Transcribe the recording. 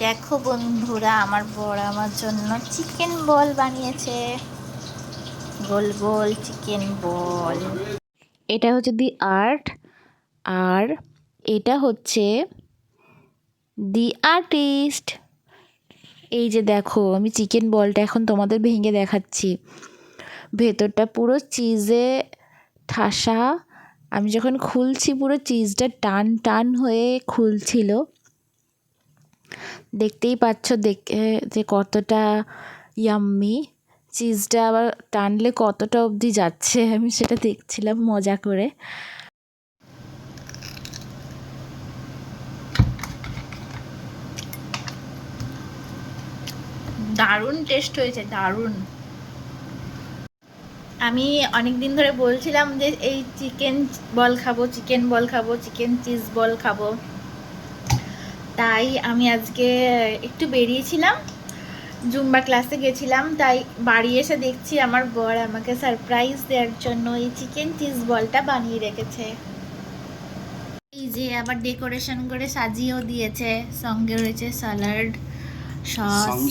দেখো বন্ধুরা, আমার বর আমার জন্য চিকেন বল বানিয়েছে। গোল গোল চিকেন বল। এটা হচ্ছে দি আর্ট, আর এটা হচ্ছে দি আর্টিস্ট। এই যে দেখো, আমি চিকেন বলটা এখন তোমাদের ভেঙে দেখাচ্ছি। ভেতরটা পুরো চিজে ঠাসা। আমি যখন খুলছি পুরো চিজটা টান টান হয়ে খুলছিল। দেখতেই পাচ্ছ দেখে যে কতটা ইয়াম্মি। চিজটা আবার টানলে কতটা অবধি যাচ্ছে আমি সেটা দেখছিলাম মজা করে। দারুণ টেস্ট হয়েছে, দারুণ। আমি অনেক দিন ধরে বলছিলাম যে এই চিকেন বল খাবো, চিকেন বল খাবো, চিকেন চিজ বল খাবো। তাই আমি আজকে একটু বেরিয়েছিলাম, জুম্বা ক্লাসে গেছিলাম। তাই বাড়ি এসে দেখছি আমার বর আমাকে সারপ্রাইজ দেওয়ার জন্য এই চিকেন চিজ বলটা বানিয়ে রেখেছে। এই যে আবার ডেকোরেশন করে সাজিয়েও দিয়েছে, সঙ্গে রয়েছে স্যালাড, সস।